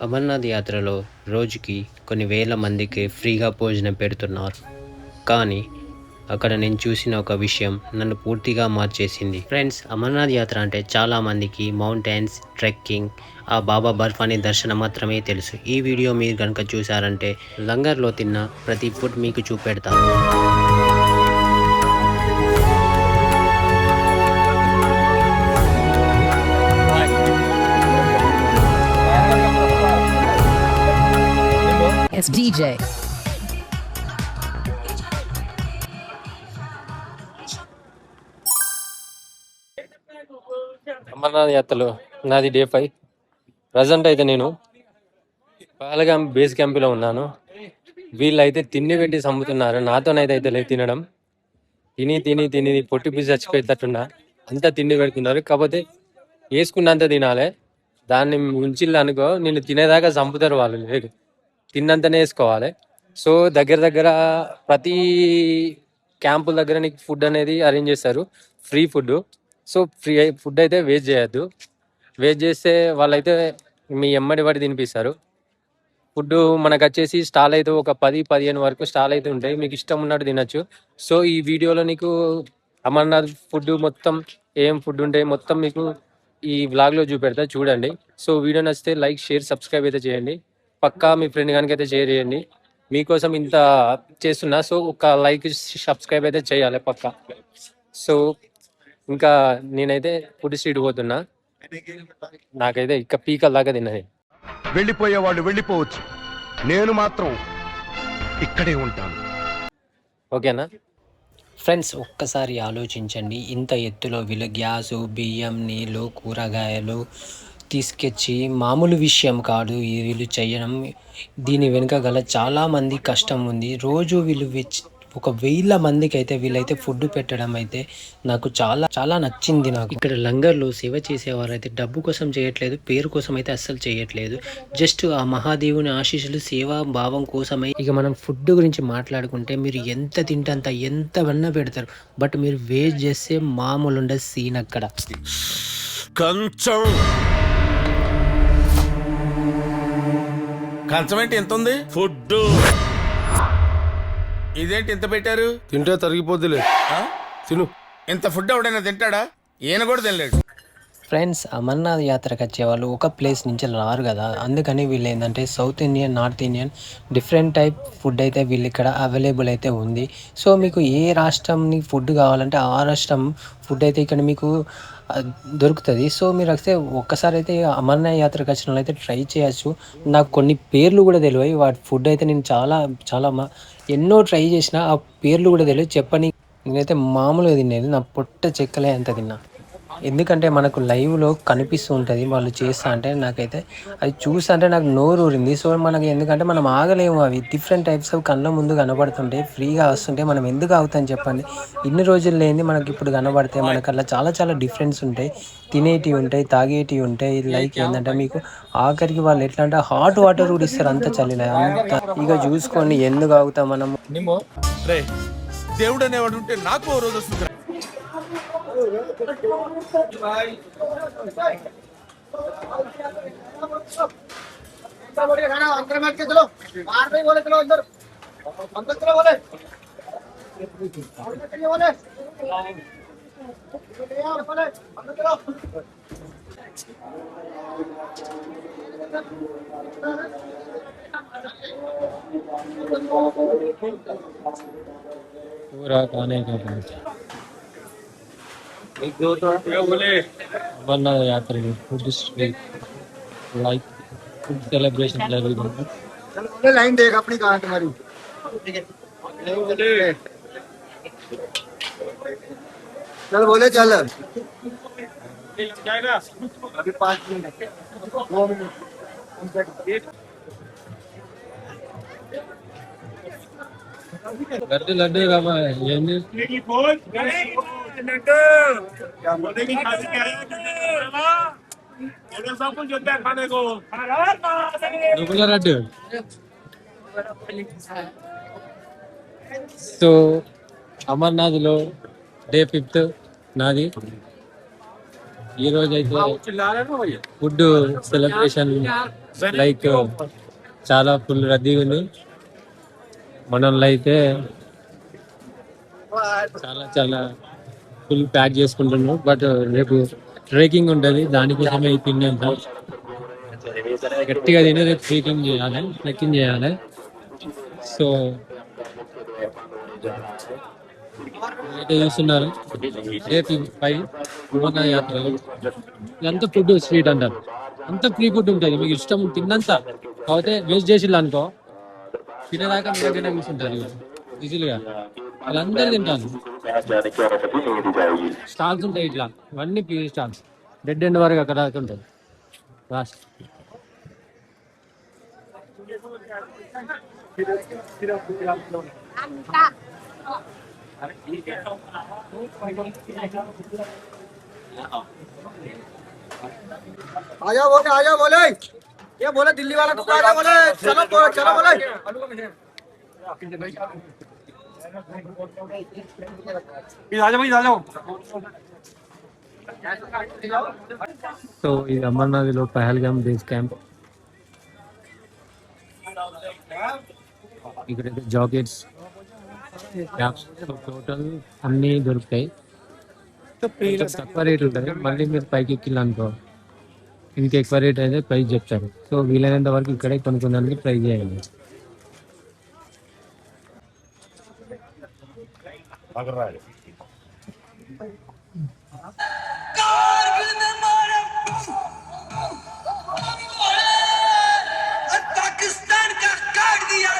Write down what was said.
అమర్నాథ్ యాత్రలో రోజుకి కొన్ని వేల మందికి ఫ్రీగా భోజనం పెడుతున్నారు. కానీ అక్కడ నేను చూసిన ఒక విషయం నన్ను పూర్తిగా మార్చేసింది. ఫ్రెండ్స్, అమర్నాథ్ యాత్ర అంటే చాలామందికి మౌంటైన్స్, ట్రెక్కింగ్, ఆ బాబా బర్ఫానీ దర్శనం మాత్రమే తెలుసు. ఈ వీడియో మీరు కనుక చూసారంటే లంగర్లో తిన్న ప్రతి ఫుడ్ మీకు చూపెడతాను. It's DJ. అమర్నాథ్ యాత్రలో నాది డే 5. ప్రజెంట్ అయితే నేను పహల్గామ్ బేస్ క్యాంప్లో ఉన్నాను. వీళ్ళైతే తిండి పెట్టి చంపుతున్నారు. నాతోనైతే అయితే లేదు తినడం. తిని తిని తిని పొట్టి పీసి చచ్చిపోయేటట్టున్నా అంతా తిండి పెడుతున్నారు. కాకపోతే వేసుకున్నంత తినాలి. దాన్ని ఉంచిల్లు అనుకో నేను తినేదాకా చంపుతారు వాళ్ళు. లేదు, తిన్నంతనే వేసుకోవాలి. సో దగ్గర ప్రతి క్యాంపుల దగ్గర నీకు ఫుడ్ అనేది అరేంజ్ చేస్తారు, free food. So free food అయితే వేస్ట్ చేయొద్దు. వేస్ట్ చేస్తే వాళ్ళైతే మీ ఎమ్మడి పడి తినిపిస్తారు. ఫుడ్ మనకు వచ్చేసి స్టాల్ అయితే ఒక 10-15 వరకు స్టాల్ అయితే ఉంటాయి. మీకు ఇష్టం ఉన్నట్టు తినచ్చు. సో ఈ వీడియోలో నీకు అమర్నాథ్ ఫుడ్ మొత్తం ఏం ఫుడ్ ఉంటాయి మొత్తం మీకు ఈ వ్లాగ్లో చూపెడతా, చూడండి. సో వీడియో నచ్చితే లైక్, షేర్, సబ్స్క్రైబ్ అయితే చేయండి. పక్కా మీ ఫ్రెండ్ కనుక అయితే షేర్ చేయండి. మీకోసం ఇంత చేస్తున్నా. సో ఒక లైక్, సబ్స్క్రైబ్ అయితే చేయాలి పక్కా. సో ఇంకా నేనైతే ఫుడ్ స్ట్రీట్ పోతున్నా. నాకైతే ఇక పీకల దాకా తిన్నది. వెళ్ళిపోయేవాళ్ళు వెళ్ళిపోవచ్చు, నేను మాత్రం ఇక్కడే ఉంటాను. ఓకేనా ఫ్రెండ్స్, ఒక్కసారి ఆలోచించండి. ఇంత ఎత్తులో వీళ్ళు గ్యాసు, బియ్యం, నీళ్ళు, కూరగాయలు తీసుకొచ్చి మామూలు విషయం కాదు వీళ్ళు చేయడం. దీని వెనుక గల చాలామంది కష్టం ఉంది. రోజు వీళ్ళు ఒక 1000 మందికి అయితే వీళ్ళైతే ఫుడ్ పెట్టడం అయితే నాకు చాలా చాలా నచ్చింది. నాకు ఇక్కడ లంగర్లో సేవ చేసేవారు అయితే డబ్బు కోసం చేయట్లేదు, పేరు కోసం అయితే అస్సలు చేయట్లేదు. జస్ట్ ఆ మహాదేవుని ఆశీస్సులు, సేవా భావం కోసమై. ఇక మనం ఫుడ్ గురించి మాట్లాడుకుంటే మీరు ఎంత తింటే అంత ఎంతవన్నా పెడతారు. బట్ మీరు వేస్ట్ చేస్తే మామూలు ఉండదు సీన్ అక్కడ. కంచం ఏంటి ఎంత ఉంది? ఫుడ్ ఇదేంటి ఇంత పెట్టారు? తింటే తరిగిపోద్దిలే, తిను. ఇంత ఫుడ్ ఎవడైనా తింటాడా? ఈయన కూడా తినలేడు. ఫ్రెండ్స్, అమర్నాథ్ యాత్రకు వచ్చేవాళ్ళు ఒక ప్లేస్ నుంచి రారు కదా. అందుకని వీళ్ళు ఏంటంటే south Indian, north Indian different type food అయితే వీళ్ళు ఇక్కడ అవైలబుల్ అయితే ఉంది. సో మీకు ఏ రాష్ట్రంని ఫుడ్ కావాలంటే ఆ రాష్ట్రం ఫుడ్ అయితే ఇక్కడ మీకు దొరుకుతుంది. సో మీరు వస్తే ఒక్కసారి అయితే అమర్నాథ్ యాత్రకు వచ్చిన అయితే ట్రై చేయొచ్చు. నాకు కొన్ని పేర్లు కూడా తెలియవు. వాటి ఫుడ్ అయితే నేను చాలా చాలా ఎన్నో ట్రై చేసిన, ఆ పేర్లు కూడా తెలియదు చెప్పని. నేనైతే మామూలుగా తినేది, నా పొట్ట చెక్కలే అంత తిన్నా. ఎందుకంటే మనకు లైవ్లో కనిపిస్తూ ఉంటుంది వాళ్ళు చేస్తా అంటే. నాకైతే అది చూస్తా అంటే నాకు నోరు ఊరింది. సో మనకి ఎందుకంటే మనం ఆగలేము. అవి డిఫరెంట్ టైప్స్ ఆఫ్ కళ్ళ ముందు కనబడుతుంటే ఫ్రీగా వస్తుంటే మనం ఎందుకు అవుతాం చెప్పండి. ఇన్ని రోజులు లేని మనకి ఇప్పుడు కనబడితే మనకు అలా చాలా చాలా డిఫరెన్స్ ఉంటాయి. తినేటివి ఉంటాయి, తాగేటివి ఉంటాయి. లైక్ ఏంటంటే మీకు ఆఖరికి వాళ్ళు ఎట్లా అంటే హాట్ వాటర్ కూడా ఇస్తారు, అంత చలిలే అంత. ఇక చూసుకోండి ఎందుకు ఆగుతాం మనం. దేవుడు అనేవాడు ఉంటే నాకు ఓ రోజు వస్తుంది. पूरा खाने का अमरनाथ यात्रा में food street like food celebration line देख अपनी कहाँ तुम्हारी। चल बोले चल अभी 5 मिनट 2 मिनट। लड्डू लड्डू का ये లడ్డు. సో అమర్నాథ్లో డే 5 నాది. ఈరోజు అయితే ఫుడ్ సెలబ్రేషన్ లైక్ చాలా ఫుల్ రద్దీగా ఉంది. మనల్ని అయితే చాలా చాలా ఫుల్ ప్యాక్ చేసుకుంటున్నాం. బట్ రేపు ట్రెక్కింగ్ ఉంటుంది, దానికోసమే ఈ తిండి అంతా గట్టిగా తిని రేపు ట్రెక్కింగ్ చేయాలి. సో అయితే చూస్తున్నారు రేపు పై విమాన యాత్రలు ఇదంతా ఫుడ్ స్వీట్ అంటారు, అంత ఫ్రీ ఫుడ్ ఉంటుంది, మీకు ఇష్టం తిన్నంత. కాకపోతే వేస్ట్ చేసిల్లు అనుకో తినేదాకా మీ దగ్గర కూర్చుంటారు ఈజీగా, వాళ్ళందరూ తింటారు. స్టాల్స్ ఉంటాయి ఇట్లా, ఇవన్నీ ప్రీ స్టాల్స్, డెడ్ ఎండ్ వరకు అక్కడ దాకా ఉంటాయి. లాస్ట్ आ जाओ बोले, ये बोले दिल्ली वाला को आ जाओ बोले, चलो बोले। आ जाओ। సో ఇది అమర్నాథ్లో పహల్గామ్ బేస్ క్యాంప్. ఇక్కడైతే జాకెట్స్, క్యాప్స్, టోటల్ అన్నీ దొరుకుతాయి. తక్కువ రేట్ ఉంటుంది. మళ్ళీ మీరు పైకి ఎక్కిల్లు అనుకో ఇంకా ఎక్కువ రేట్ అయితే ప్రైస్ చెప్తారు. సో వీలైనంత వరకు ఇక్కడే కొనుక్కోడానికి ట్రై చేయండి. पाकिस्तान का काट दिया।